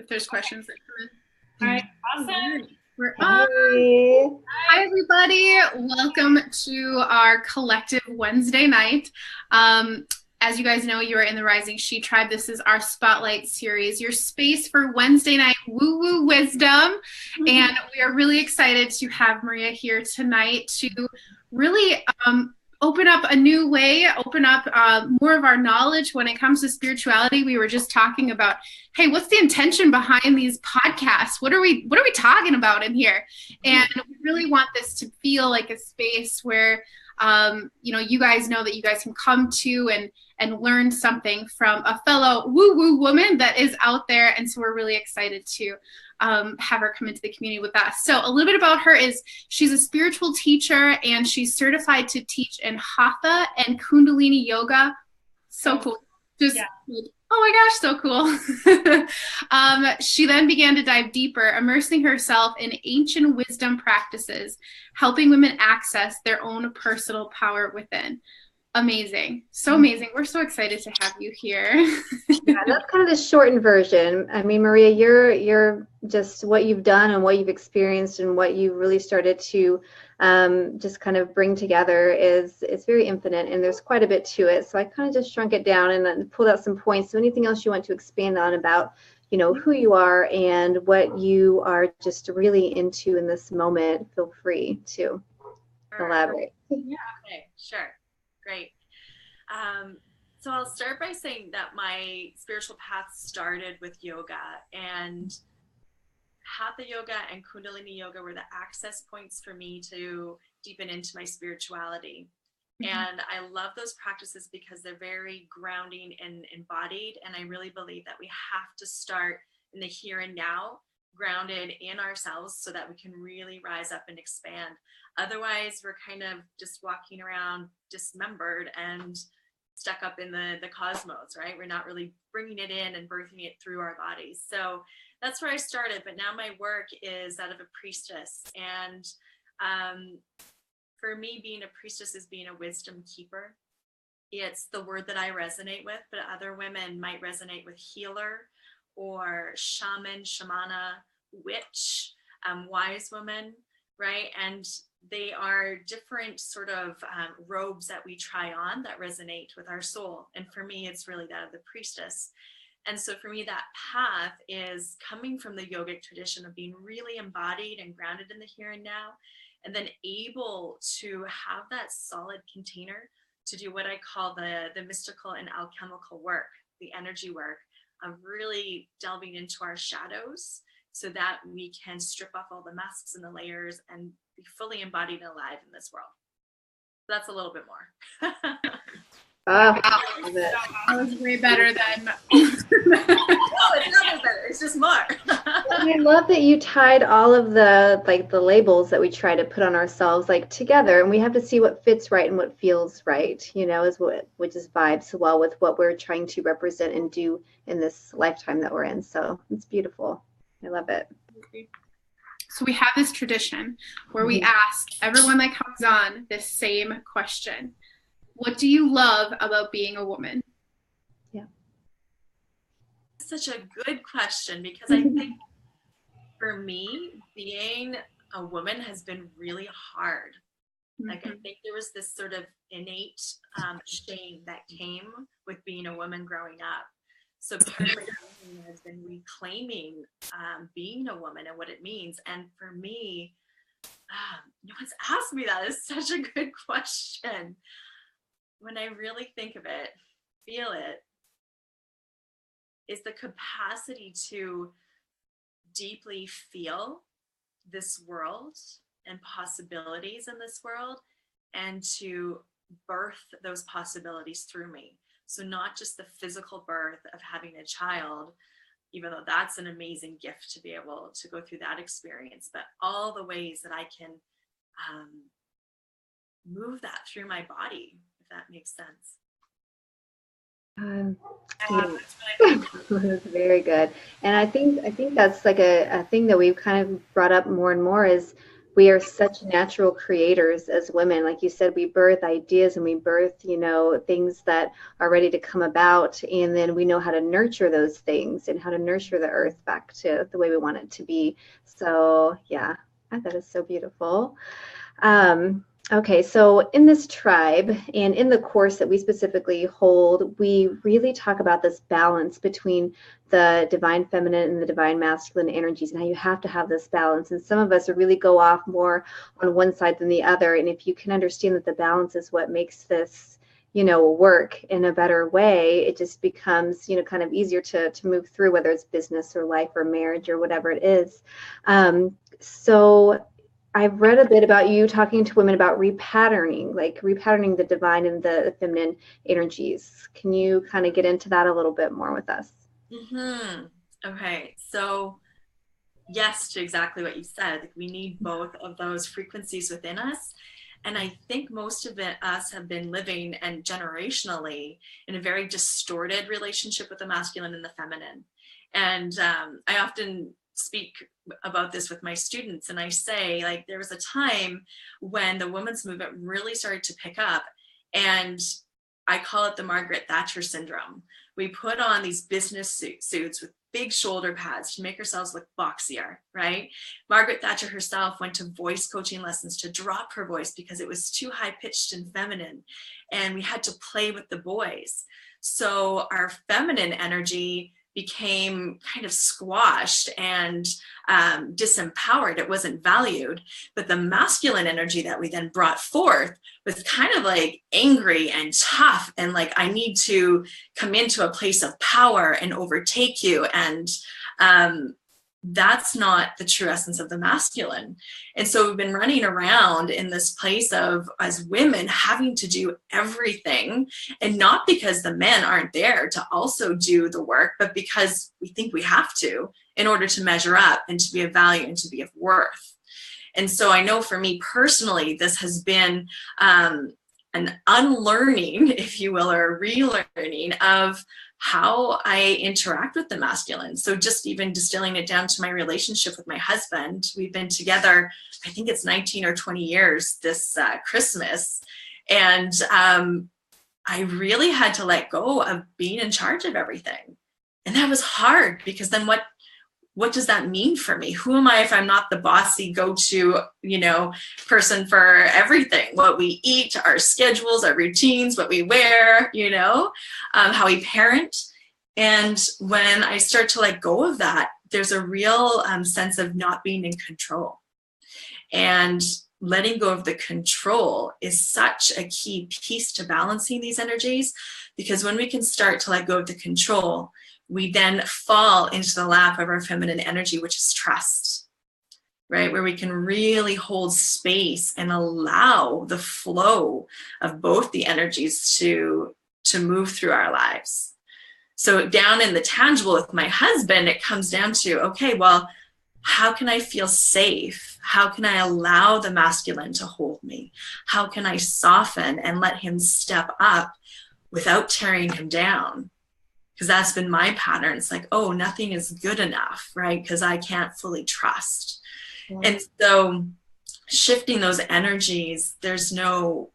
if there's questions that come in. All right, awesome. We're on. Hi, everybody. Welcome to our collective Wednesday night. As you guys know, you are in the Rising She Tribe. This is our Spotlight series, your space for Wednesday night woo-woo wisdom. And we are really excited to have Maria here tonight to really open up a new way, open up more of our knowledge when it comes to spirituality. We were just talking about, hey, what's the intention behind these podcasts? What are we talking about in here? And we really want this to feel like a space where you guys know that you guys can come to and learn something from a fellow woo-woo woman that is out there. And so we're really excited to have her come into the community with us. So a little bit about her is she's a spiritual teacher and she's certified to teach in Hatha and Kundalini yoga. So cool. Oh my gosh, so cool. She then began to dive deeper, immersing herself in ancient wisdom practices, helping women access their own personal power within. Amazing. So amazing. We're so excited to have you here. Yeah, that's kind of the shortened version. I mean, Maria, you're just what you've done and what you've experienced and what you really started to just kind of bring together it's very infinite, and there's quite a bit to it. So I kind of just shrunk it down and then pulled out some points. So anything else you want to expand on about, who you are and what you are just really into in this moment, feel free to elaborate. Yeah, okay, sure. Great. So I'll start by saying that my spiritual path started with yoga, and Hatha yoga and Kundalini yoga were the access points for me to deepen into my spirituality. And I love those practices because they're very grounding and embodied. And I really believe that we have to start in the here and now, grounded in ourselves, so that we can really rise up and expand. Otherwise, we're kind of just walking around dismembered and stuck up in the cosmos, right? We're not really bringing it in and birthing it through our bodies. So that's where I started. But now my work is that of a priestess. And for me, being a priestess is being a wisdom keeper. It's the word that I resonate with, but other women might resonate with healer or shaman, shamana, witch, wise woman, right? And they are different sort of robes that we try on that resonate with our soul. And for me, it's really that of the priestess. And so for me, that path is coming from the yogic tradition of being really embodied and grounded in the here and now, and then able to have that solid container to do what I call the mystical and alchemical work, the energy work of really delving into our shadows so that we can strip off all the masks and the layers and be fully embodied and alive in this world. That's a little bit more. That was way better than. No, it's not better. It's just more. I love that you tied all of the labels that we try to put on ourselves together, and we have to see what fits right and what feels right, which is vibes well with what we're trying to represent and do in this lifetime that we're in. So it's beautiful. I love it. So we have this tradition where we ask everyone that comes on this same question. What do you love about being a woman? Yeah. Such a good question, because I think for me, being a woman has been really hard. I think there was this sort of innate shame that came with being a woman growing up. So part of my journey has been reclaiming being a woman and what it means. And for me, no one's asked me that. It's such a good question. When I really think of it, feel it, is the capacity to deeply feel this world and possibilities in this world, and to birth those possibilities through me. So not just the physical birth of having a child, even though that's an amazing gift to be able to go through that experience, but all the ways that I can move that through my body, if that makes sense. That's very good. And I think that's a thing that we've kind of brought up more and more is we are such natural creators as women. Like you said, we birth ideas and we birth, things that are ready to come about. And then we know how to nurture those things and how to nurture the earth back to the way we want it to be. So yeah, that is so beautiful. Okay, so in this tribe and in the course that we specifically hold, we really talk about this balance between the divine feminine and the divine masculine energies and how you have to have this balance. And some of us really go off more on one side than the other. And if you can understand that the balance is what makes this, work in a better way, it just becomes, kind of easier to move through, whether it's business or life or marriage or whatever it is. So I've read a bit about you talking to women about repatterning, like repatterning the divine and the feminine energies. Can you kind of get into that a little bit more with us? Mm-hmm. Okay, so yes, to exactly what you said. We need both of those frequencies within us. And I think most of us have been living and generationally in a very distorted relationship with the masculine and the feminine. And I often speak about this with my students, and I say, like, there was a time when the women's movement really started to pick up, and I call it the Margaret Thatcher syndrome. We put on these business suits with big shoulder pads to make ourselves look boxier, right? Margaret Thatcher herself went to voice coaching lessons to drop her voice because it was too high pitched and feminine, and we had to play with the boys. So our feminine energy became kind of squashed and disempowered. It wasn't valued. But the masculine energy that we then brought forth was kind of like angry and tough and like, I need to come into a place of power and overtake you. And that's not the true essence of the masculine. And so we've been running around in this place of, as women, having to do everything, and not because the men aren't there to also do the work, but because we think we have to in order to measure up and to be of value and to be of worth. And so I know for me personally, this has been an unlearning, if you will, or a relearning of how I interact with the masculine. So just even distilling it down to my relationship with my husband, we've been together, I think it's 19 or 20 years this Christmas. And I really had to let go of being in charge of everything. And that was hard, because then what does that mean for me? Who am I if I'm not the bossy go-to, person for everything? What we eat, our schedules, our routines, what we wear, how we parent. And when I start to let go of that, there's a real sense of not being in control. And letting go of the control is such a key piece to balancing these energies, because when we can start to let go of the control, we then fall into the lap of our feminine energy, which is trust, right? Where we can really hold space and allow the flow of both the energies to move through our lives. So down in the tangible with my husband, it comes down to, okay, well, how can I feel safe? How can I allow the masculine to hold me? How can I soften and let him step up without tearing him down? Because that's been my pattern. It's like, oh, nothing is good enough, right? Because I can't fully trust. Yeah. And so shifting those energies, there's no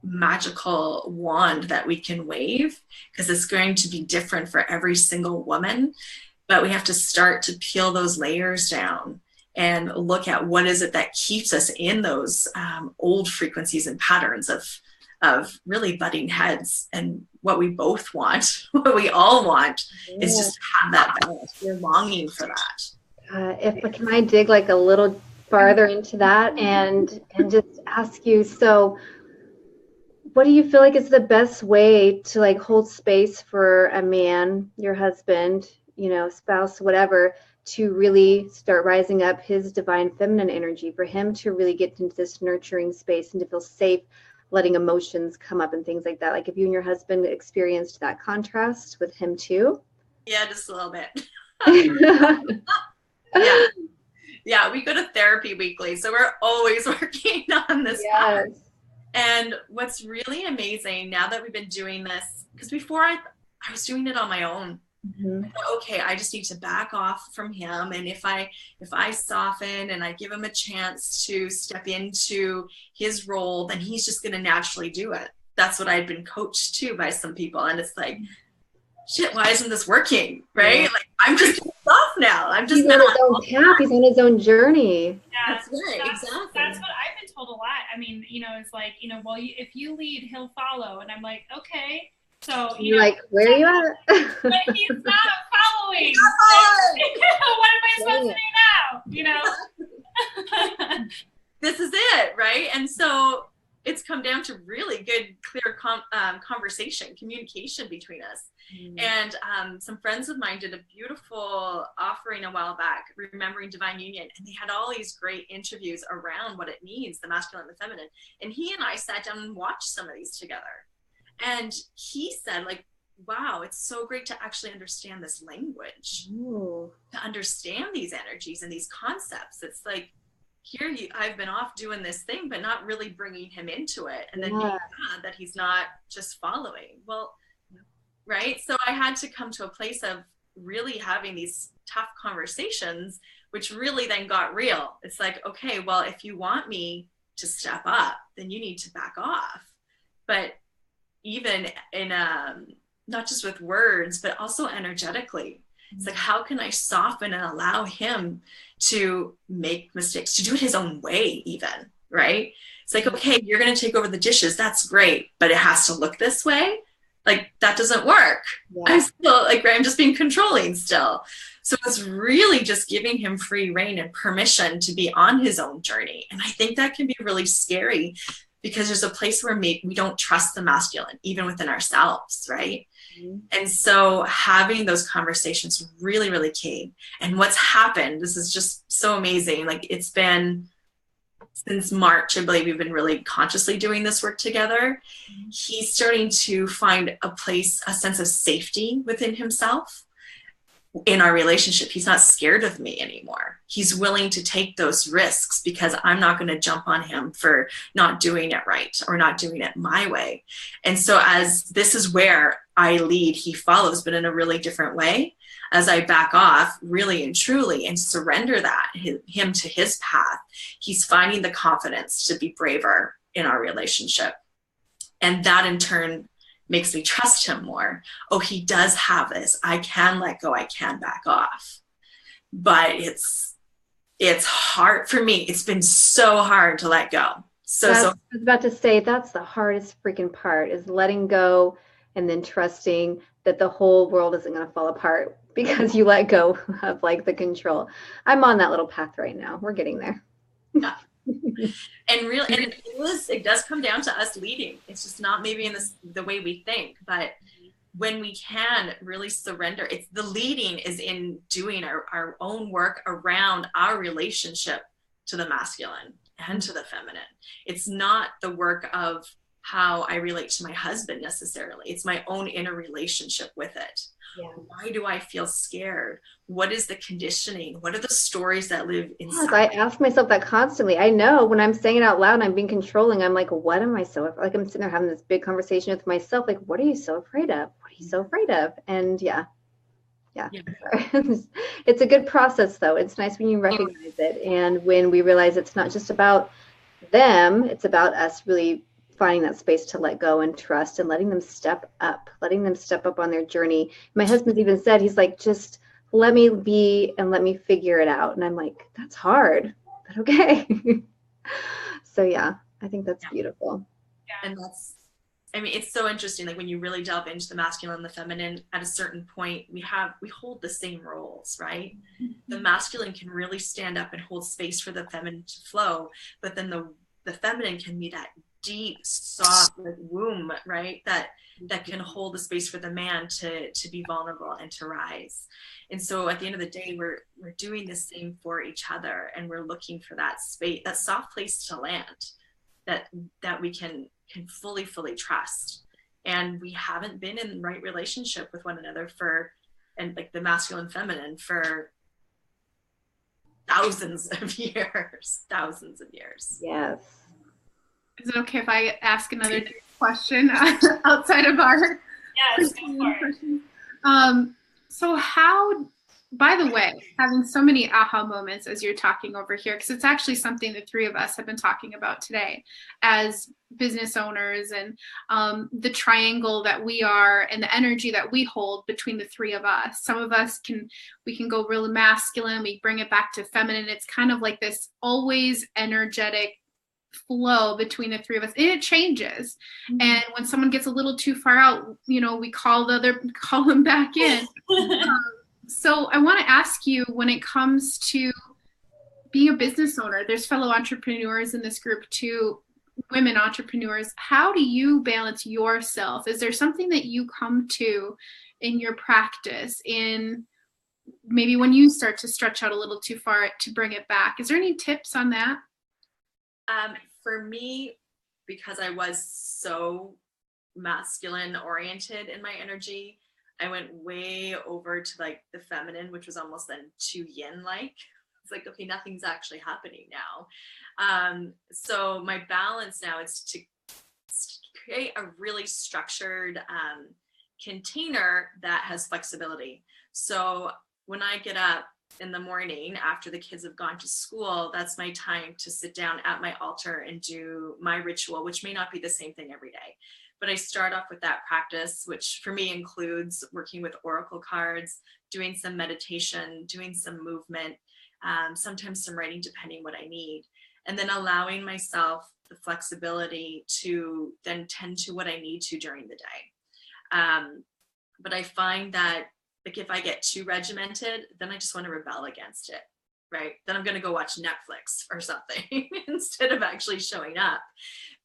magical wand that we can wave, because it's going to be different for every single woman. But we have to start to peel those layers down and look at what is it that keeps us in those old frequencies and patterns of really butting heads. And what we both want, what we all want, is just to have that balance. We're longing for that. Can I dig like a little farther into that and just ask you, so what do you feel like is the best way to like hold space for a man, your husband, spouse, whatever, to really start rising up his divine feminine energy, for him to really get into this nurturing space and to feel safe letting emotions come up and things like that? Like, if you and your husband experienced that contrast with him too? Yeah, just a little bit. Yeah, we go to therapy weekly, so we're always working on this. Yes. And what's really amazing now that we've been doing this, because before I was doing it on my own. Mm-hmm. I thought, okay, I just need to back off from him. And if I soften and I give him a chance to step into his role, then he's just going to naturally do it. That's what I'd been coached to by some people. And it's like, shit, why isn't this working? Right? Yeah. Like, I'm just off now. I'm just on his own path. He's on his own journey. Yeah, that's right. Exactly. That's what I've been told a lot. I mean, it's like, well, if you lead, he'll follow. And I'm like, okay. So, like, where are you at? But he's not following. He's not following. What am I supposed to do now? This is it, right? And so it's come down to really good, clear conversation, communication between us. And some friends of mine did a beautiful offering a while back, Remembering Divine Union, and they had all these great interviews around what it means, the masculine and the feminine. And he and I sat down and watched some of these together. And he said, like, wow, it's so great to actually understand this language, to understand these energies and these concepts. It's like, here I've been off doing this thing, but not really bringing him into it. And then being mad that he's not just following. Well, right? So I had to come to a place of really having these tough conversations, which really then got real. It's like, okay, well, if you want me to step up, then you need to back off. But even in not just with words, but also energetically, it's like, how can I soften and allow him to make mistakes, to do it his own way even, right? It's like, okay, you're going to take over the dishes. That's great, but it has to look this way. Like, that doesn't work. Yeah. I'm still like, I'm just being controlling still. So it's really just giving him free reign and permission to be on his own journey. And I think that can be really scary, because there's a place where we don't trust the masculine, even within ourselves, right? Mm-hmm. And so having those conversations really, really key. And what's happened, this is just so amazing. Like, it's been since March, I believe we've been really consciously doing this work together. Mm-hmm. He's starting to find a sense of safety within himself. In our relationship, he's not scared of me anymore. He's willing to take those risks, because I'm not going to jump on him for not doing it right or not doing it my way. And so as this is where I lead, he follows, but in a really different way. As I back off really and truly and surrender him to his path, he's finding the confidence to be braver in our relationship. And that in turn makes me trust him more. Oh, he does have this. I can let go. I can back off. But it's hard for me. It's been so hard to let go. So I was about to say, that's the hardest freaking part, is letting go and then trusting that the whole world isn't going to fall apart because you let go of like the control. I'm on that little path right now. We're getting there. Yeah. And it does come down to us leading. It's just not maybe in the way we think, but when we can really surrender, it's the leading is in doing our own work around our relationship to the masculine and to the feminine. It's not the work of how I relate to my husband necessarily. It's my own inner relationship with it. Yeah. Why do I feel scared? What is the conditioning? What are the stories that live inside? Yes, I ask myself that constantly. I know when I'm saying it out loud and I'm being controlling, I'm like, what am I so, like, I'm sitting there having this big conversation with myself. Like, what are you so afraid of? What are you so afraid of? And yeah. It's a good process though. It's nice when you recognize it. And when we realize it's not just about them, it's about us really finding that space to let go and trust and letting them step up on their journey. My husband even said, he's like, just let me be and let me figure it out. And I'm like, that's hard, but okay. So yeah, I think that's beautiful. Yeah. And it's so interesting. Like when you really delve into the masculine and the feminine, at a certain point, we hold the same roles, right? Mm-hmm. The masculine can really stand up and hold space for the feminine to flow, but then the feminine can be that deep, soft womb, right? That can hold the space for the man to be vulnerable and to rise. And so at the end of the day, we're doing the same for each other, and we're looking for that space, that soft place to land, that we can fully trust. And we haven't been in right relationship with one another and like the masculine feminine for thousands of years. Yes. Is it okay if I ask another question outside of our yes, go for it. So how, by the way, having so many aha moments as you're talking over here, because it's actually something the three of us have been talking about today as business owners, and the triangle that we are and the energy that we hold between the three of us. Some of us we can go really masculine, we bring it back to feminine. It's kind of like this always energetic flow between the three of us, and it changes. Mm-hmm. And when someone gets a little too far out, we call them back in. So I want to ask you, when it comes to being a business owner, there's fellow entrepreneurs in this group too, women entrepreneurs. How do you balance yourself? Is there something that you come to in your practice, in maybe when you start to stretch out a little too far, to bring it back? Is there any tips on that? For me, because I was so masculine oriented in my energy, I went way over to like the feminine, which was almost then too yin like. It's like, okay, nothing's actually happening now. So my balance now is to create a really structured container that has flexibility. So when I get up in the morning after the kids have gone to school, that's my time to sit down at my altar and do my ritual, which may not be the same thing every day. But I start off with that practice, which for me includes working with oracle cards, doing some meditation, doing some movement, sometimes some writing, depending what I need. And then allowing myself the flexibility to then tend to what I need to during the day. But I find that, like, if I get too regimented, then I just want to rebel against it, right? Then I'm going to go watch Netflix or something instead of actually showing up.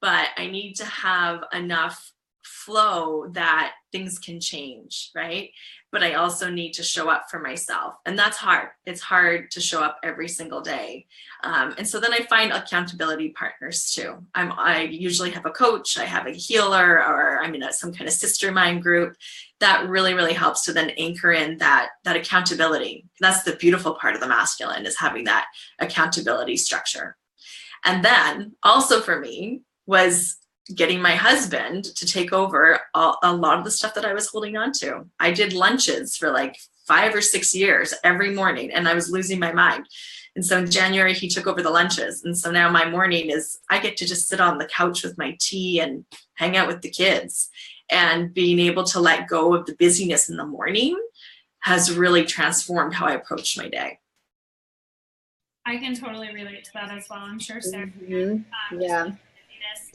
But I need to have enough flow that things can change, right? But I also need to show up for myself. And that's hard. It's hard to show up every single day. And so then I find accountability partners too. I usually have a coach, I have a healer, or I'm in some kind of sister mind group that really, really helps to then anchor in that accountability. That's the beautiful part of the masculine, is having that accountability structure. And then also for me was getting my husband to take over a lot of the stuff that I was holding on to. I did lunches for like 5 or 6 years every morning, and I was losing my mind. And so in January, he took over the lunches. And so now my morning is, I get to just sit on the couch with my tea and hang out with the kids. And being able to let go of the busyness in the morning has really transformed how I approach my day. I can totally relate to that as well. I'm sure Sarah. Mm-hmm. Yeah.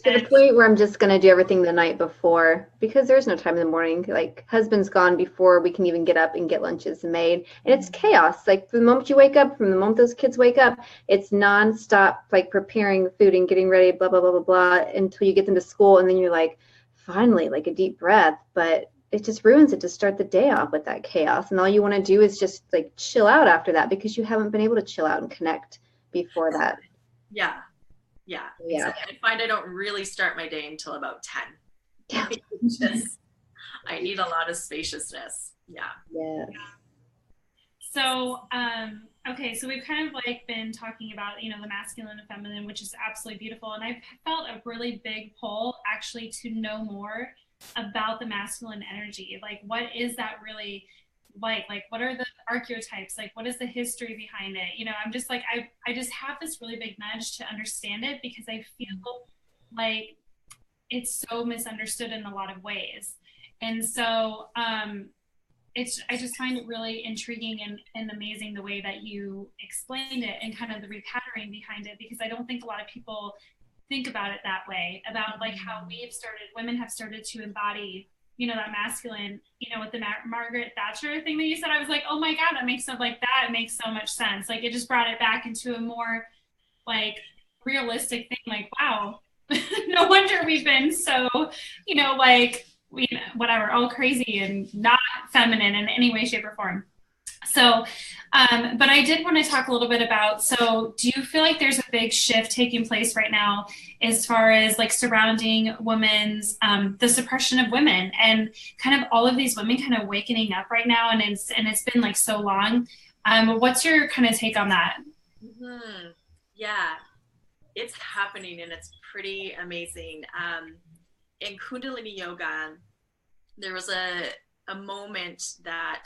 To the point where I'm just going to do everything the night before, because there's no time in the morning. Like, husband's gone before we can even get up and get lunches made. And it's chaos. Like, from the moment you wake up, from the moment those kids wake up, it's nonstop, like, preparing food and getting ready, blah, blah, blah, blah, blah, until you get them to school. And then you're like, finally, like a deep breath. But it just ruins it to start the day off with that chaos. And all you want to do is just, like, chill out after that, because you haven't been able to chill out and connect before that. Yeah. Exactly. I find I don't really start my day until about 10. Yeah. I need a lot of spaciousness. Yeah. So, okay, so we've kind of like been talking about, the masculine and feminine, which is absolutely beautiful. And I've felt a really big pull actually to know more about the masculine energy. Like, what is that really like what are the archetypes, like what is the history behind it? I'm just like, I just have this really big nudge to understand it, because I feel like it's so misunderstood in a lot of ways. And so I just find it really intriguing and amazing the way that you explained it, and kind of the repattering behind it, because I don't think a lot of people think about it that way, about like how women have started to embody that masculine, with the Margaret Thatcher thing that you said. I was like, oh my God, that makes so much sense. Like, it just brought it back into a more like realistic thing. Like, wow, no wonder we've been so, like, whatever, all crazy and not feminine in any way, shape, or form. So, but I did want to talk a little bit about, so do you feel like there's a big shift taking place right now as far as like surrounding women's, the suppression of women, and kind of all of these women kind of wakening up right now, and it's been like so long. What's your kind of take on that? Mm-hmm. Yeah, it's happening, and it's pretty amazing. In Kundalini Yoga, there was a moment that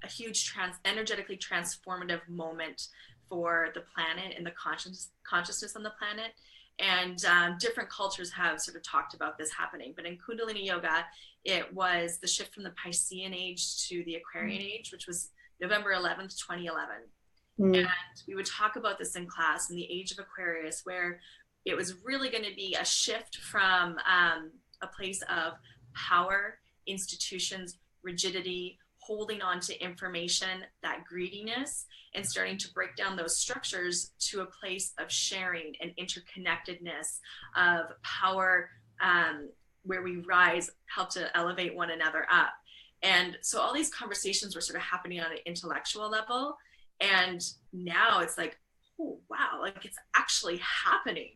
a huge energetically transformative moment for the planet and the consciousness on the planet. And different cultures have sort of talked about this happening. But in Kundalini Yoga, it was the shift from the Piscean age to the Aquarian age, which was November 11th, 2011. And we would talk about this in class in the age of Aquarius, where it was really going to be a shift from a place of power, institutions, rigidity, holding on to information, that greediness, and starting to break down those structures to a place of sharing and interconnectedness, of power, where we rise, help to elevate one another up. And so all these conversations were sort of happening on an intellectual level. And now it's like, oh, wow, like it's actually happening,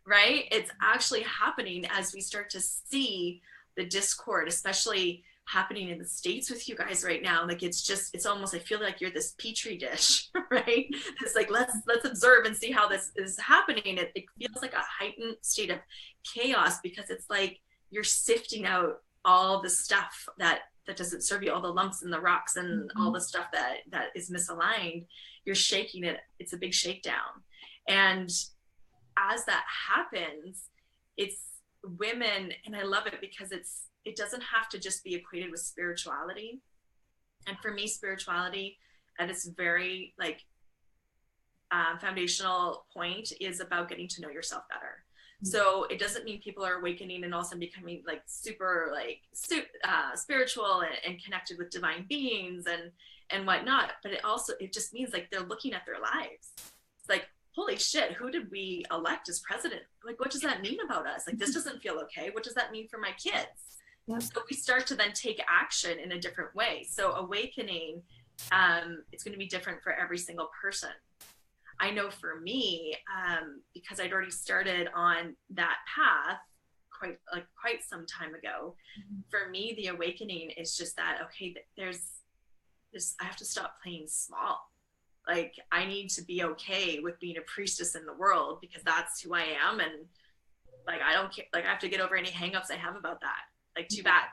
right? It's actually happening as we start to see the discord, especially happening in the States with you guys right now. Like it's almost, I feel like you're this petri dish, right? It's like, let's observe and see how this is happening. It feels like a heightened state of chaos, because it's like you're sifting out all the stuff that doesn't serve you, all the lumps in the rocks and all the stuff that is misaligned. You're shaking it. It's a big shakedown. And as that happens, it's women, and I love it because it doesn't have to just be equated with spirituality. And for me, spirituality at its very foundational point is about getting to know yourself better. So it doesn't mean people are awakening and all of a sudden becoming super spiritual and connected with divine beings and whatnot. But it just means they're looking at their lives. It's like, holy shit, who did we elect as president? Like, what does that mean about us? Like, this doesn't feel okay. What does that mean for my kids? Yep. So we start to then take action in a different way. So awakening, it's going to be different for every single person. I know for me, because I'd already started on that path quite some time ago, for me, the awakening is just that, okay, I have to stop playing small. Like, I need to be okay with being a priestess in the world, because that's who I am. And I don't care. I have to get over any hangups I have about that. Too bad.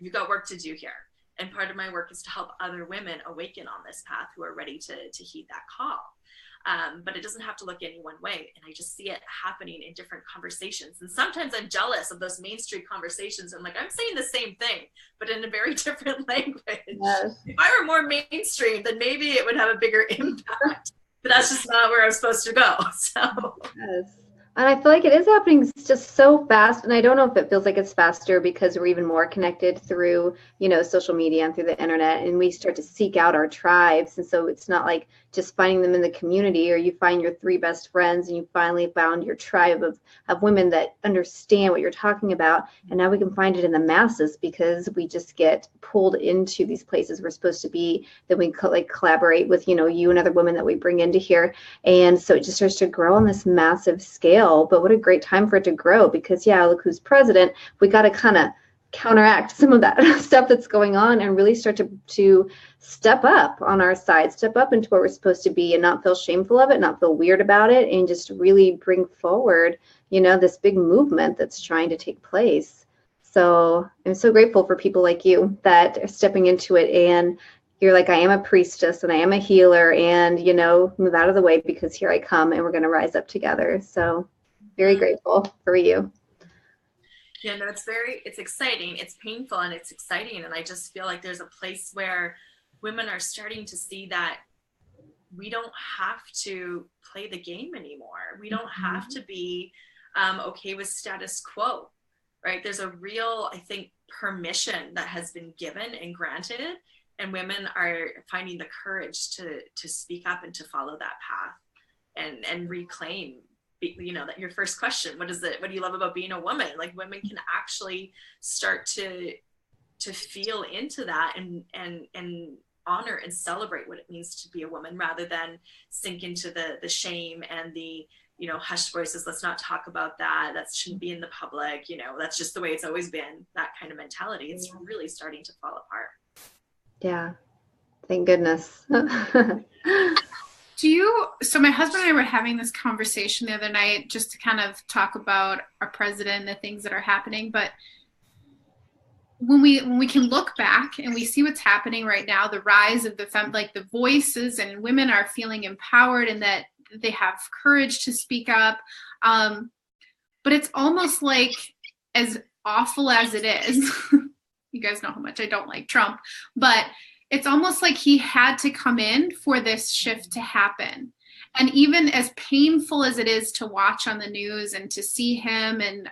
You've got work to do here. And part of my work is to help other women awaken on this path who are ready to heed that call. But it doesn't have to look any one way. And I just see it happening in different conversations. And sometimes I'm jealous of those mainstream conversations. I'm like, I'm saying the same thing, but in a very different language. Yes. If I were more mainstream, then maybe it would have a bigger impact. But that's just not where I'm supposed to go. So. Yes. And I feel like it is happening just so fast. And I don't know if it feels like it's faster because we're even more connected through, social media and through the internet, and we start to seek out our tribes. And so it's not like just finding them in the community, or you find your 3 best friends and you finally found your tribe of women that understand what you're talking about. And now we can find it in the masses because we just get pulled into these places we're supposed to be, that we collaborate with, you and other women that we bring into here. And so it just starts to grow on this massive scale. But what a great time for it to grow, because look who's president. We got to kind of counteract some of that stuff that's going on and really start to step up on our side, step up into what we're supposed to be, and not feel shameful of it, not feel weird about it, and just really bring forward, this big movement that's trying to take place. So I'm so grateful for people like you that are stepping into it, and you're like, I am a priestess and I am a healer, and move out of the way because here I come, and we're going to rise up together. So very grateful for you. Yeah, no, it's exciting. It's painful and it's exciting. And I just feel like there's a place where women are starting to see that we don't have to play the game anymore. We don't have to be okay with status quo, right? There's a real, I think, permission that has been given and granted, and women are finding the courage to speak up and to follow that path and reclaim. That your first question, what do you love about being a woman? Like, women can actually start to feel into that and honor and celebrate what it means to be a woman, rather than sink into the shame and the hushed voices. Let's not talk about that. That shouldn't be in the public. That's just the way it's always been. That kind of mentality. It's really starting to fall apart. Yeah, thank goodness. So my husband and I were having this conversation the other night just to kind of talk about our president and the things that are happening, but when we can look back and we see what's happening right now, the rise of the voices, and women are feeling empowered and that they have courage to speak up. But it's almost like, as awful as it is, you guys know how much I don't like Trump, but it's almost like he had to come in for this shift to happen. And even as painful as it is to watch on the news and to see him and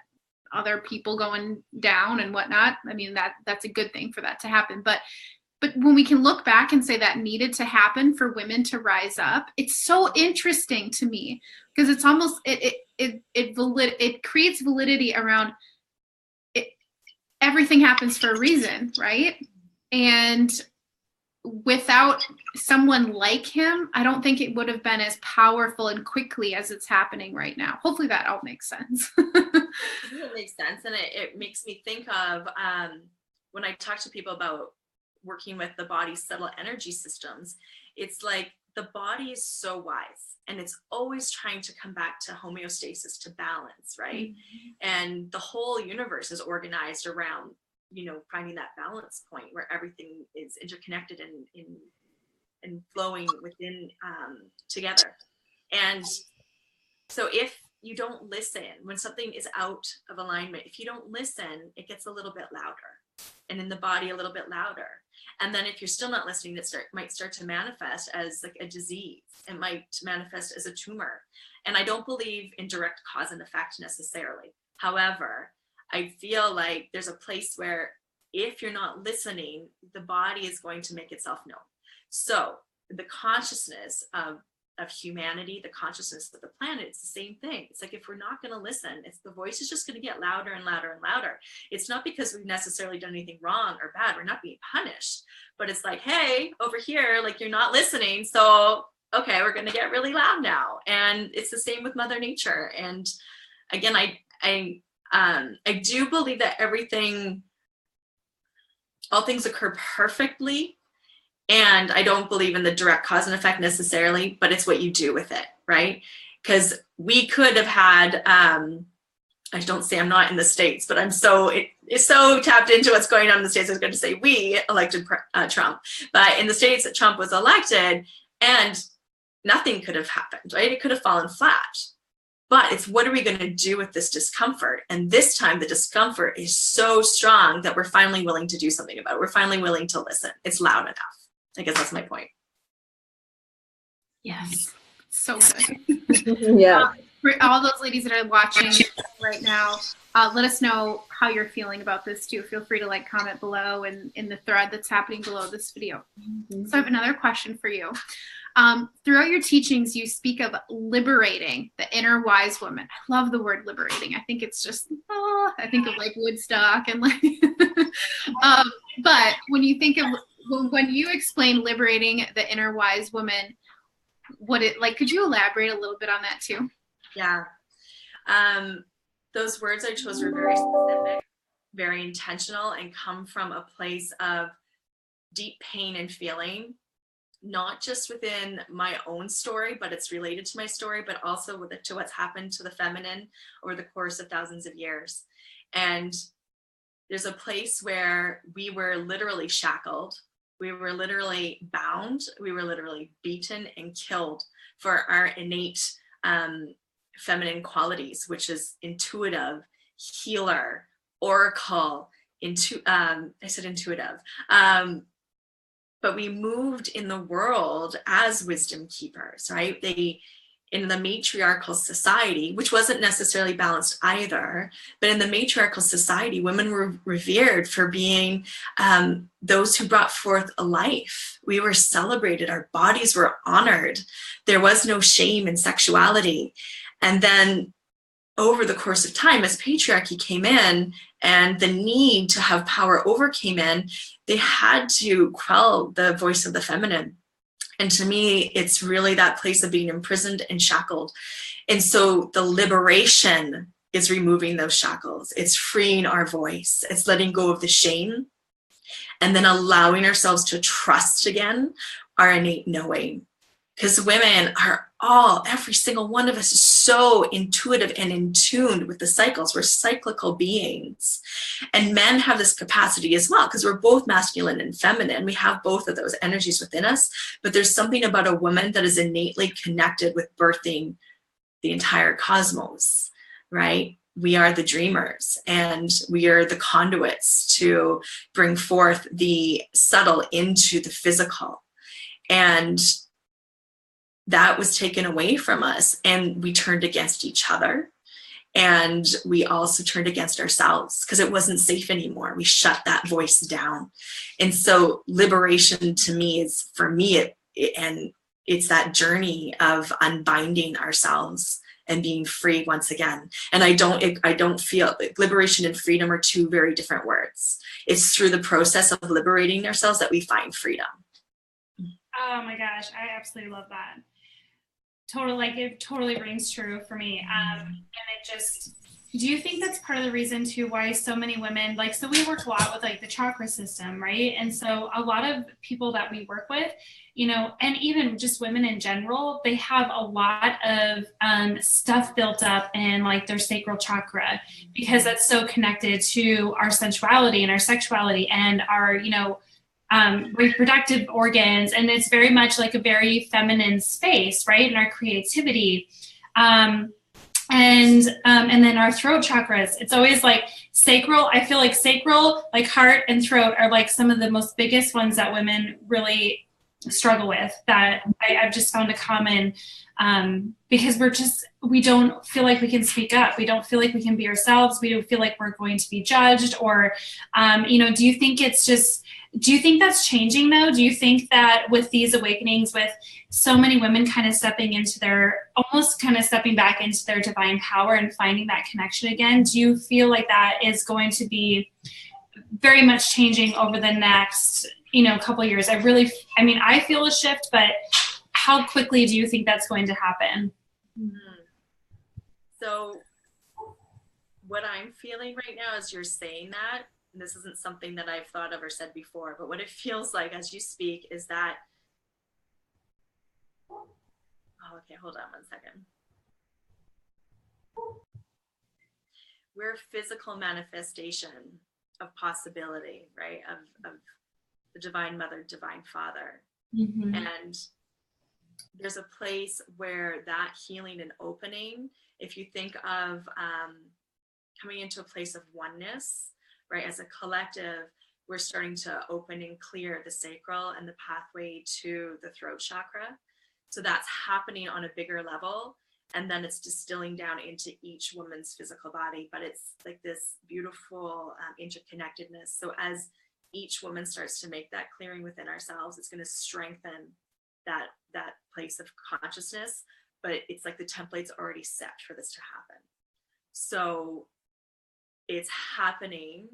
other people going down and whatnot, I mean, that's a good thing for that to happen. But when we can look back and say that needed to happen for women to rise up, it's so interesting to me, because it's almost, it creates validity around it. Everything happens for a reason, right? And without someone like him, I don't think it would have been as powerful and quickly as it's happening right now. Hopefully that all makes sense. It makes sense. And it makes me think of when I talk to people about working with the body's subtle energy systems, it's like the body is so wise and it's always trying to come back to homeostasis, to balance, right? Mm-hmm. And the whole universe is organized around, you know, finding that balance point where everything is interconnected and flowing within together. And so if you don't listen, when something is out of alignment, if you don't listen, it gets a little bit louder, and in the body a little bit louder. And then if you're still not listening, it might start to manifest as like a disease. It might manifest as a tumor. And I don't believe in direct cause and effect necessarily. However, I feel like there's a place where if you're not listening, the body is going to make itself known. So the consciousness of humanity, the consciousness of the planet, it's the same thing. It's like, if we're not going to listen, the voice is just going to get louder and louder and louder. It's not because we've necessarily done anything wrong or bad. We're not being punished, but it's like, hey, over here, like, you're not listening. So, okay, we're going to get really loud now. And it's the same with Mother Nature. And again, I do believe that all things occur perfectly. And I don't believe in the direct cause and effect necessarily, but it's what you do with it, right? Because we could have had, I don't say I'm not in the States, but it's so tapped into what's going on in the States. I was going to say we elected Trump, but in the States, Trump was elected and nothing could have happened, right? It could have fallen flat. But it's, what are we going to do with this discomfort? And this time the discomfort is so strong that we're finally willing to do something about it. We're finally willing to listen. It's loud enough. I guess that's my point. Yes, so good. Yeah. For all those ladies that are watching right now, let us know how you're feeling about this too. Feel free to comment below and in the thread that's happening below this video. Mm-hmm. So I have another question for you. Throughout your teachings, you speak of liberating the inner wise woman. I love the word liberating. I think it's just, I think of like Woodstock and like, but when you think of, when you explain liberating the inner wise woman, could you elaborate a little bit on that too? Yeah. Those words I chose were very specific, very intentional, and come from a place of deep pain and feeling, not just within my own story, but it's related to my story, but also to what's happened to the feminine over the course of thousands of years. And there's a place where we were literally shackled. We were literally bound. We were literally beaten and killed for our innate feminine qualities, which is intuitive, healer, oracle, I said intuitive. But we moved in the world as wisdom keepers, right? In the matriarchal society, which wasn't necessarily balanced either, but in the matriarchal society, women were revered for being those who brought forth a life. We were celebrated. Our bodies were honored. There was no shame in sexuality. And then over the course of time, as patriarchy came in and the need to have power over came in, they had to quell the voice of the feminine. And to me, it's really that place of being imprisoned and shackled. And so the liberation is removing those shackles. It's freeing our voice. It's letting go of the shame and then allowing ourselves to trust again our innate knowing. Because women are every single one of us is so intuitive and in tune with the cycles. We're cyclical beings. And men have this capacity as well, because we're both masculine and feminine. We have both of those energies within us. But there's something about a woman that is innately connected with birthing the entire cosmos, right? We are the dreamers, and we are the conduits to bring forth the subtle into the physical. And that was taken away from us, and we turned against each other. And we also turned against ourselves because it wasn't safe anymore. We shut that voice down. And so liberation to me is, for me, and it's that journey of unbinding ourselves and being free once again. And I don't feel liberation and freedom are two very different words. It's through the process of liberating ourselves that we find freedom. Oh my gosh, I absolutely love that. It totally rings true for me. And it just, do you think that's part of the reason too why so many women, so we work a lot with the chakra system, right? And so a lot of people that we work with, and even just women in general, they have a lot of stuff built up in their sacral chakra, because that's so connected to our sensuality and our sexuality and our, reproductive organs. And it's very much a very feminine space, right? And our creativity. And then our throat chakras, it's always sacral. I feel sacral, heart and throat are some of the most biggest ones that women really struggle with, that I've just found a common, because we don't feel like we can speak up. We don't feel like we can be ourselves. We don't feel like we're going to be judged, or, do you think that's changing though? Do you think that with these awakenings, with so many women kind of stepping back into their divine power and finding that connection again, do you feel like that is going to be very much changing over the next, couple years? I feel a shift, but how quickly do you think that's going to happen? Mm-hmm. So what I'm feeling right now as you're saying that, and this isn't something that I've thought of or said before, but what it feels like as you speak is that, okay, hold on one second. We're a physical manifestation of possibility, right? Of the Divine Mother, Divine Father. Mm-hmm. And there's a place where that healing and opening, if you think of coming into a place of oneness, right? As a collective, we're starting to open and clear the sacral and the pathway to the throat chakra. So that's happening on a bigger level. And then it's distilling down into each woman's physical body. But it's this beautiful interconnectedness. So as each woman starts to make that clearing within ourselves, it's going to strengthen that place of consciousness. But it's the template's already set for this to happen. So it's happening.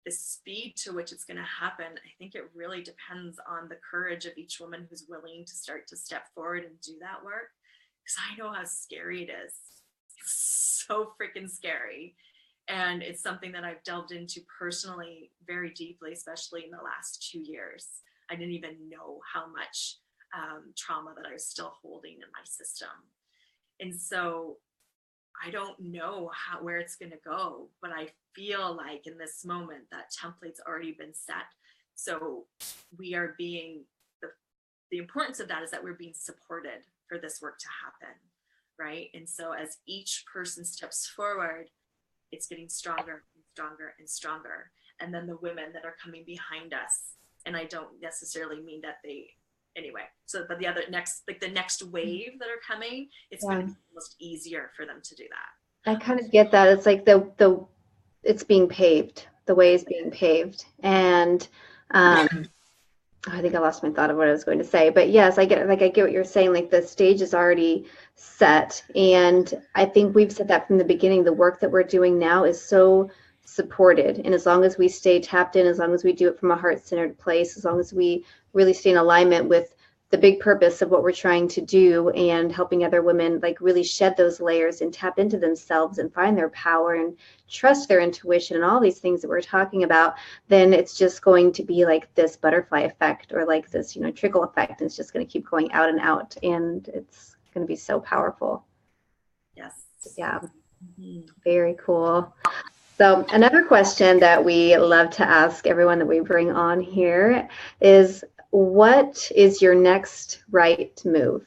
The speed to which it's going to happen, I think it really depends on the courage of each woman who's willing to start to step forward and do that work. Because I know how scary it is. It's so freaking scary. And it's something that I've delved into personally very deeply, especially in the last 2 years. I didn't even know how much trauma that I was still holding in my system. And so I don't know where it's going to go, but I feel like in this moment that template's already been set. So we are being, the importance of that is that we're being supported for this work to happen, right? And so as each person steps forward, it's getting stronger and stronger and stronger. And then the women that are coming behind us, and I don't necessarily mean that anyway, so but the next wave that are coming, it's going to be almost easier for them to do that. I kind of get that. It's it's being paved. The way is being paved. And I think I lost my thought of what I was going to say. But yes, I get what you're saying. The stage is already set. And I think we've said that from the beginning. The work that we're doing now is so supported. And as long as we stay tapped in, as long as we do it from a heart-centered place, as long as we really stay in alignment with the big purpose of what we're trying to do and helping other women really shed those layers and tap into themselves and find their power and trust their intuition and all these things that we're talking about, then it's just going to be this butterfly effect, or this, trickle effect. And it's just going to keep going out and out. And it's going to be so powerful. Yes. Yeah. Very cool. So another question that we love to ask everyone that we bring on here is, what is your next right move?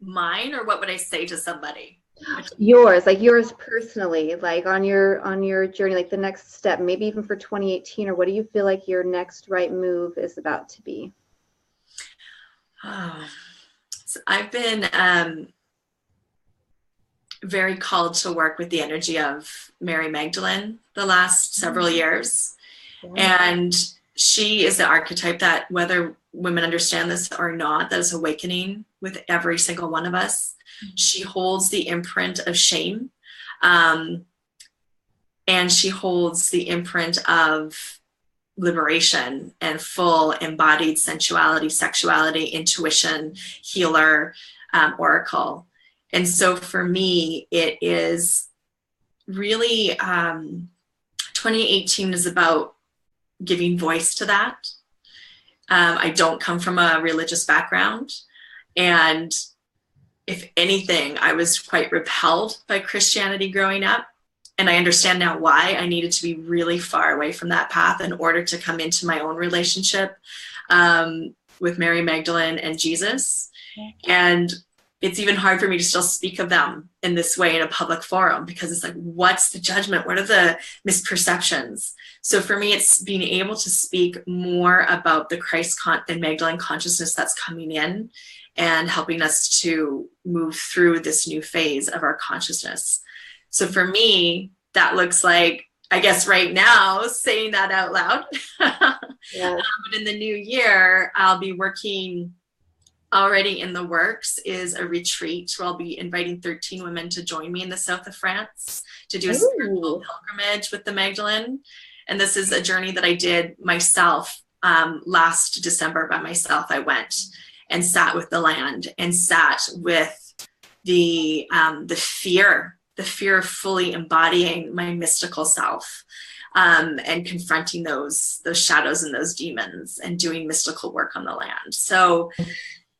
Mine, or what would I say to somebody? Yours, like yours personally, like on your journey, like the next step, maybe even for 2018, or what do you feel like your next right move is about to be? Oh, so I've been very called to work with the energy of Mary Magdalene the last several years. Yeah. And she is the archetype that, whether women understand this or not, that is awakening with every single one of us. She holds the imprint of shame. And she holds the imprint of liberation and full embodied sensuality, sexuality, intuition, healer, oracle. And so for me, it is really 2018 is about giving voice to that. I don't come from a religious background. And if anything, I was quite repelled by Christianity growing up. And I understand now why I needed to be really far away from that path in order to come into my own relationship with Mary Magdalene and Jesus. And it's even hard for me to still speak of them in this way in a public forum, because it's like, what's the judgment? What are the misperceptions? So for me, it's being able to speak more about the Christ and Magdalene consciousness that's coming in and helping us to move through this new phase of our consciousness. So for me, that looks like, I guess right now, saying that out loud. Yeah. But in the new year, I'll be working, already in the works is a retreat where I'll be inviting 13 women to join me in the south of France to do a spiritual pilgrimage with the Magdalene. And this is a journey that I did myself last December by myself. I went and sat with the land and sat with the fear of fully embodying my mystical self, and confronting those shadows and those demons and doing mystical work on the land. So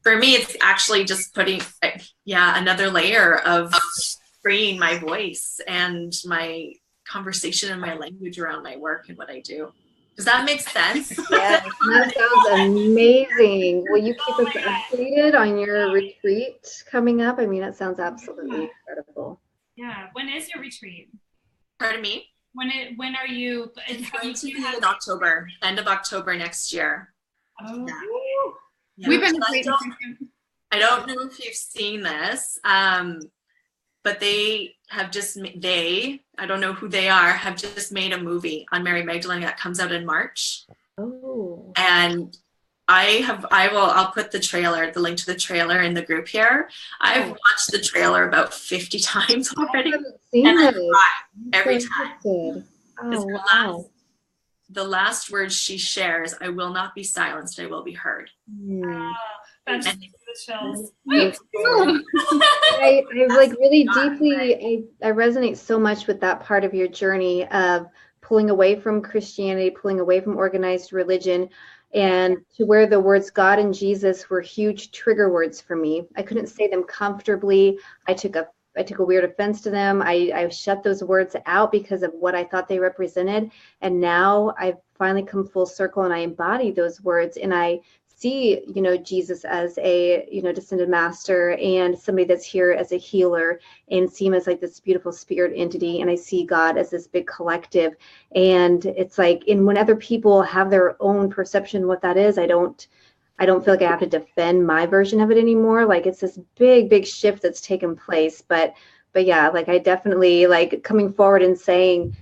for me, it's actually just putting, another layer of freeing my voice and my conversation and my language around my work and what I do. Does that make sense? Yes, that sounds amazing. Will you keep us updated on your retreat coming up? I mean, that sounds absolutely incredible. Yeah. When is your retreat? Pardon me? When are you? It's going to be in October, end of October next year. Oh. Yeah. Yeah. We've been I don't know if you've seen this, but they have just, I don't know who they are, have just made a movie on Mary Magdalene that comes out in March. Oh. And I'll put the link to the trailer in the group here. I've watched the trailer about 50 times already. I haven't seen and I this. cry every So time. interested. Oh, wow. The last words she shares, "I will not be silenced, I will be heard." That's the chills. I like really deeply, I resonate so much with that part of your journey of pulling away from Christianity, pulling away from organized religion, and to where the words God and Jesus were huge trigger words for me. I couldn't say them comfortably. I took a weird offense to them. I shut those words out because of what I thought they represented. And now I've finally come full circle and I embody those words, and I see, Jesus as a, descended master and somebody that's here as a healer, and see him as like this beautiful spirit entity. And I see God as this big collective. And it's like, and when other people have their own perception of what that is, I don't feel like I have to defend my version of it anymore. Like, it's this big shift that's taken place. But yeah, like I definitely like coming forward and saying,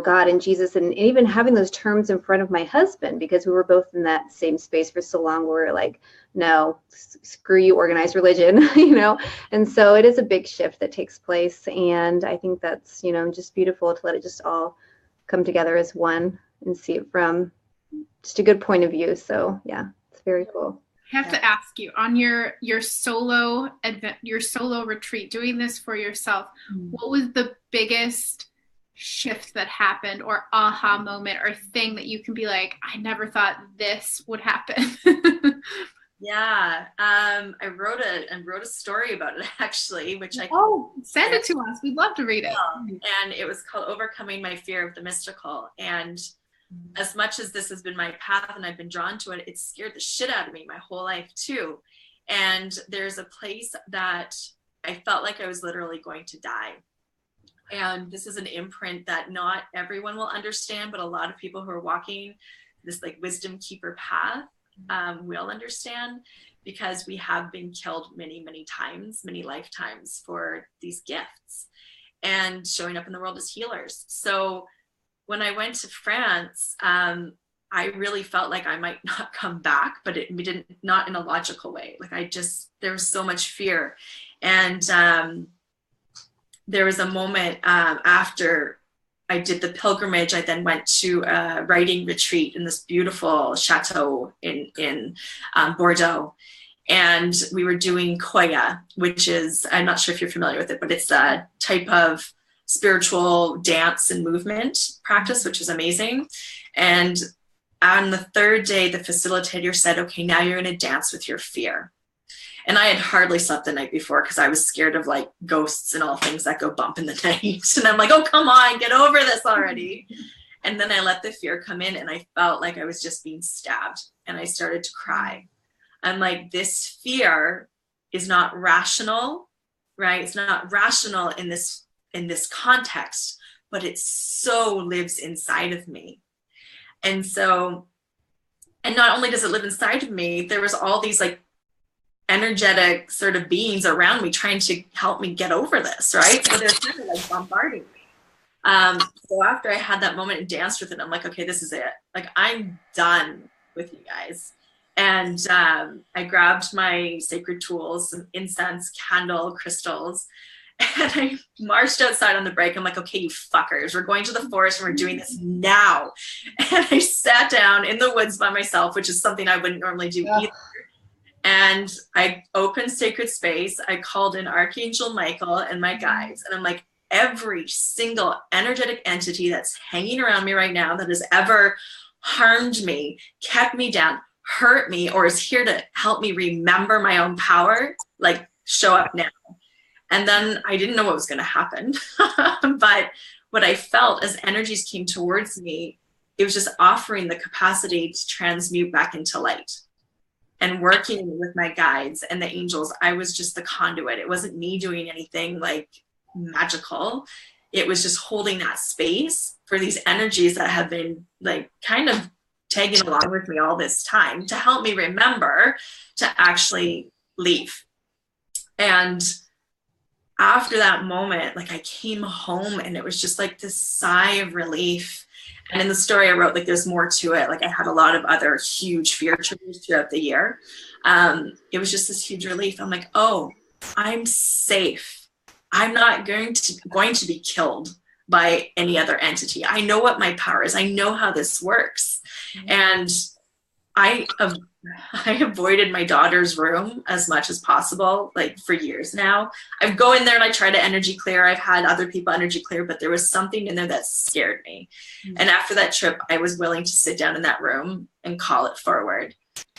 God and Jesus, and even having those terms in front of my husband, because we were both in that same space for so long where we're like, no, screw you, organized religion, And so it is a big shift that takes place. And I think that's, just beautiful to let it just all come together as one and see it from just a good point of view. So yeah. Very cool. I have to ask you, on your solo retreat, doing this for yourself, what was the biggest shift that happened, or aha moment, or thing that you can be like, I never thought this would happen? Yeah, I wrote a story about it actually, which I send it to us. We'd love to read it. And it was called Overcoming My Fear of the Mystical. And as much as this has been my path and I've been drawn to it, it scared the shit out of me my whole life too. And there's a place that I felt like I was literally going to die. And this is an imprint that not everyone will understand, but a lot of people who are walking this like wisdom keeper path will understand, because we have been killed many, many times, many lifetimes for these gifts and showing up in the world as healers. So when I went to France, I really felt like I might not come back, but it didn't, not in a logical way. Like there was so much fear. And there was a moment after I did the pilgrimage, I then went to a writing retreat in this beautiful chateau in Bordeaux. And we were doing Koya, which is, I'm not sure if you're familiar with it, but it's a type of spiritual dance and movement practice, which is amazing. And on the third day, the facilitator said, okay, now you're going to dance with your fear. And I had hardly slept the night before because I was scared of like ghosts and all things that go bump in the night. And I'm like, oh, come on, get over this already. And then I let the fear come in and I felt like I was just being stabbed and I started to cry. I'm like, this fear is not rational, right? It's not rational in this context, but it so lives inside of me. And so, and not only does it live inside of me, there was all these like energetic sort of beings around me trying to help me get over this, right? So they're kind of like bombarding me. So after I had that moment and danced with it, I'm like, okay, this is it. Like, I'm done with you guys. And I grabbed my sacred tools, some incense, candle, crystals, and I marched outside on the break. I'm like, okay, you fuckers, we're going to the forest and we're doing this now. And I sat down in the woods by myself, which is something I wouldn't normally do either. And I opened sacred space. I called in Archangel Michael and my guides. And I'm like, every single energetic entity that's hanging around me right now that has ever harmed me, kept me down, hurt me, or is here to help me remember my own power, like, show up now. And then I didn't know what was going to happen. But what I felt as energies came towards me, it was just offering the capacity to transmute back into light. And working with my guides and the angels, I was just the conduit. It wasn't me doing anything like magical. It was just holding that space for these energies that have been like kind of tagging along with me all this time to help me remember to actually leave. And after that moment, like, I came home and it was just like this sigh of relief. And in the story I wrote, like, there's more to it. Like, I had a lot of other huge fear triggers throughout the year. It was just this huge relief. I'm like, oh, I'm safe. I'm not going to be killed by any other entity. I know what my power is. I know how this works. Mm-hmm. And I avoided my daughter's room as much as possible, like, for years now. I go in there and I try to energy clear. I've had other people energy clear, but there was something in there that scared me. Mm-hmm. And after that trip, I was willing to sit down in that room and call it forward.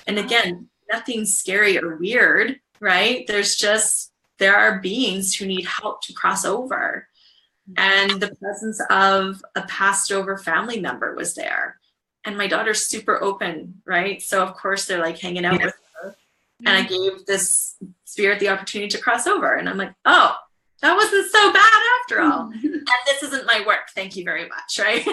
And again, nothing scary or weird, right? There are beings who need help to cross over. And the presence of a passed over family member was there. And my daughter's super open, right? So of course they're like hanging out with her. And I gave this spirit the opportunity to cross over. And I'm like, oh, that wasn't so bad after all. And this isn't my work. Thank you very much, right?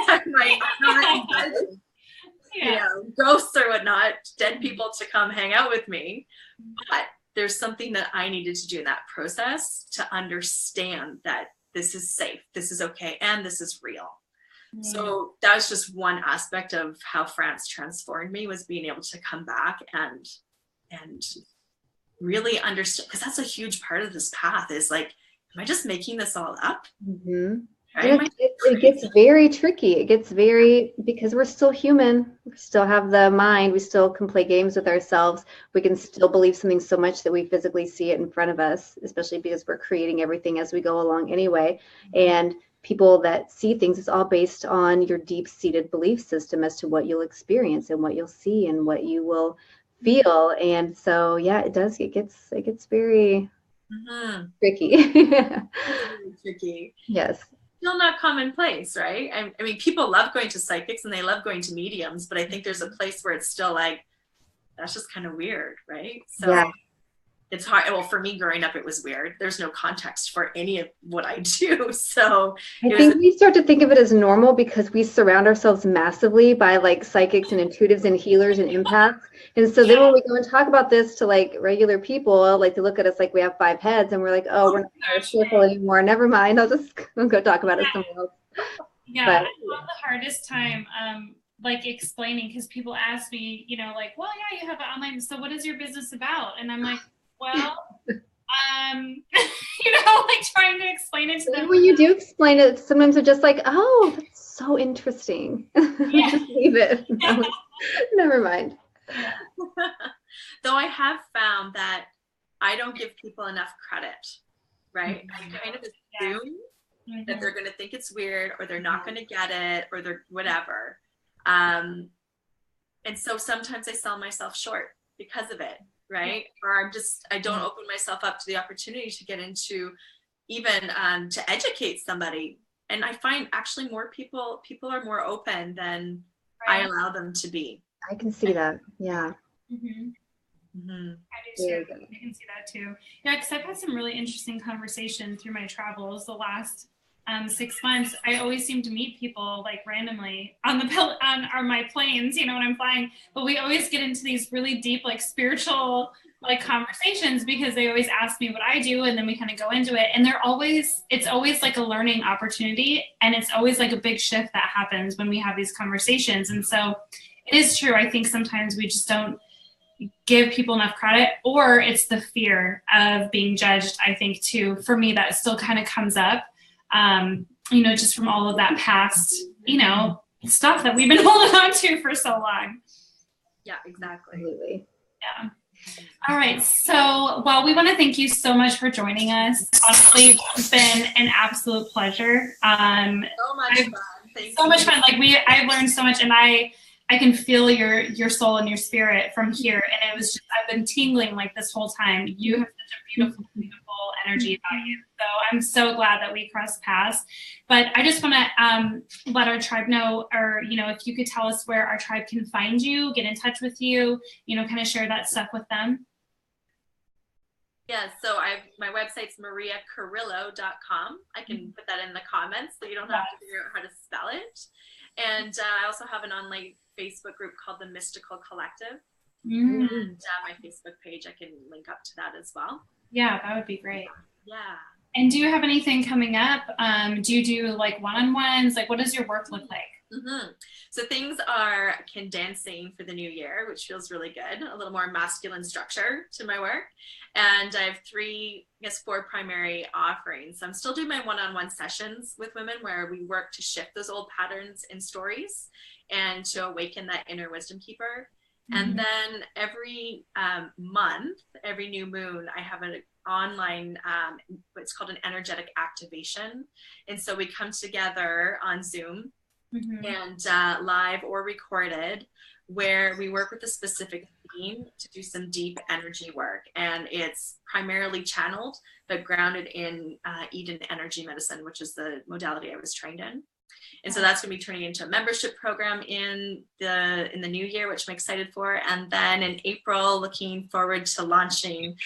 You know, ghosts or whatnot, dead people to come hang out with me. But there's something that I needed to do in that process to understand that this is safe, this is okay, and this is real. So that was just one aspect of how France transformed me, was being able to come back and really understand, because that's a huge part of this path, is like, am I just making this all up? Mm-hmm. Right? It gets very tricky. It gets very, because we're still human. We still have the mind. We still can play games with ourselves. We can still believe something so much that we physically see it in front of us, especially because we're creating everything as we go along anyway. And people that see things, it's all based on your deep-seated belief system as to what you'll experience and what you'll see and what you will feel. And so, yeah, it gets very tricky. Really tricky. Yes. Still not commonplace, right? I mean, people love going to psychics and they love going to mediums, but I think there's a place where it's still like, that's just kind of weird, right? So Yeah. it's hard. Well, for me growing up, it was weird. There's no context for any of what I do. So I think we start to think of it as normal because we surround ourselves massively by like psychics and intuitives and healers and empaths. And so then when we go and talk about this to like regular people, like they look at us like we have 5 heads and we're like, oh, we're not in our circle anymore. Never mind. I'll go talk about it somewhere else. Yeah, but I have the hardest time like explaining, because people ask me, you know, like, well, yeah, you have an online, so what is your business about? And I'm like, well, you know, like trying to explain it to them. When you do explain it, sometimes they're just like, oh, that's so interesting. Yeah. Just leave it. No, never mind. Yeah. Though I have found that I don't give people enough credit, right? I kind of assume that they're going to think it's weird, or they're not going to get it, or they're whatever. And so sometimes I sell myself short because of it, right? Or I don't open myself up to the opportunity to get into even to educate somebody. And I find actually more people are more open than I allow them to be. I can see that. Yeah. I do too. I can see that too. Yeah, because I've had some really interesting conversation through my travels the last 6 months. I always seem to meet people like randomly on my planes, you know, when I'm flying. But we always get into these really deep, like spiritual, like conversations, because they always ask me what I do, and then we kind of go into it. And it's always like a learning opportunity, and it's always like a big shift that happens when we have these conversations. And so it is true. I think sometimes we just don't give people enough credit, or it's the fear of being judged. I think too, for me, that still kind of comes up. You know, just from all of that past, you know, stuff that we've been holding on to for so long. Yeah, exactly. Absolutely. Yeah. All right. So, well, we want to thank you so much for joining us. Honestly, it's been an absolute pleasure. So much fun. So much fun. Like I've learned so much, and I can feel your soul and your spirit from here. And it was just, I've been tingling like this whole time. You have such a beautiful, beautiful energy about you. So I'm so glad that we crossed paths. But I just want to let our tribe know, or, you know, if you could tell us where our tribe can find you, get in touch with you, you know, kind of share that stuff with them. Yeah, so my website's mariakurylo.com. I can put that in the comments so you don't have to figure out how to spell it. And I also have an online Facebook group called the Mystical Collective. And my Facebook page, I can link up to that as well. Yeah, that would be great. Yeah. And do you have anything coming up? Do you do like one-on-ones? Like, what does your work look like? So things are condensing for the new year, which feels really good. A little more masculine structure to my work. And I have 4 primary offerings. So I'm still doing my one-on-one sessions with women where we work to shift those old patterns and stories and to awaken that inner wisdom keeper. And then every month, every new moon, I have an online, what's called an energetic activation. And so we come together on Zoom and live or recorded, where we work with a specific theme to do some deep energy work. And it's primarily channeled, but grounded in Eden energy medicine, which is the modality I was trained in. And so that's going to be turning into a membership program in the new year, which I'm excited for. And then in April, looking forward to launching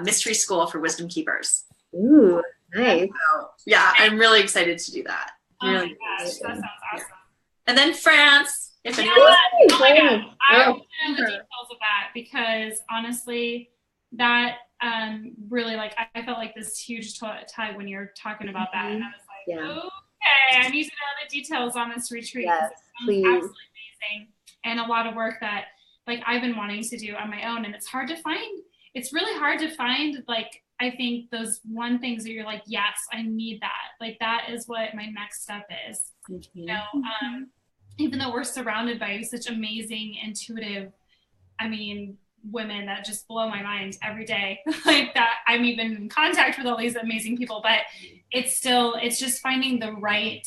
Mystery School for Wisdom Keepers. Ooh, nice. So, yeah, I'm really excited to do that. Oh my gosh, that sounds awesome. And then France. If anyone oh my God. I want to know the details of that, because honestly, that really, like, I felt like this huge tug when you're talking about that. And I was like, okay, I need to know the details on this retreat. Yes, please. Absolutely amazing. And a lot of work that, like, I've been wanting to do on my own. And it's hard to find. It's really hard to find, like, I think those one things that you're like, yes, I need that. Like, that is what my next step is. You know, even though we're surrounded by such amazing, intuitive, I mean, women that just blow my mind every day. Like that, I'm even in contact with all these amazing people, but it's just finding the right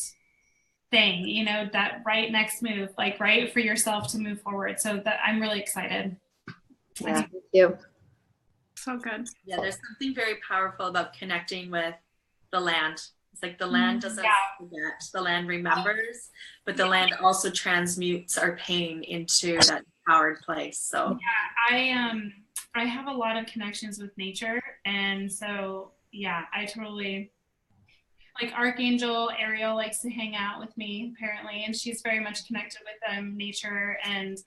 thing, you know, that right next move, like right for yourself to move forward. So that I'm really excited. Yeah, thank you. So good. Yeah, there's something very powerful about connecting with the land. It's like the land doesn't forget, the land remembers, but the land also transmutes our pain into that empowered place. So I have a lot of connections with nature, and so yeah, I totally like Archangel Ariel likes to hang out with me apparently, and she's very much connected with nature, and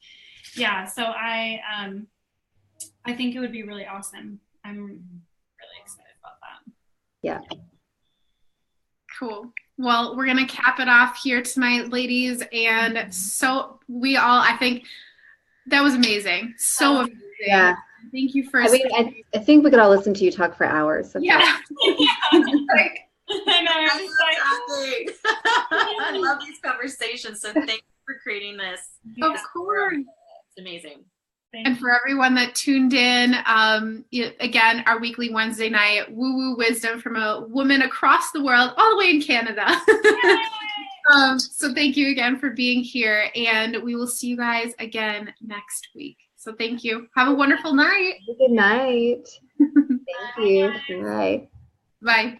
yeah, so I think it would be really awesome. I'm really excited about that. Yeah. Cool. Well, we're going to cap it off here tonight, ladies. And so I think that was amazing. So amazing. Yeah. Thank you for. I mean, I think we could all listen to you talk for hours. Yeah. I know. I love these conversations. So thank you for creating this. Of course. It's amazing. And for everyone that tuned in, again, our weekly Wednesday night woo-woo wisdom from a woman across the world, all the way in Canada. So thank you again for being here, and we will see you guys again next week. So thank you. Have a wonderful night. Good night. Thank you. Good night. Bye.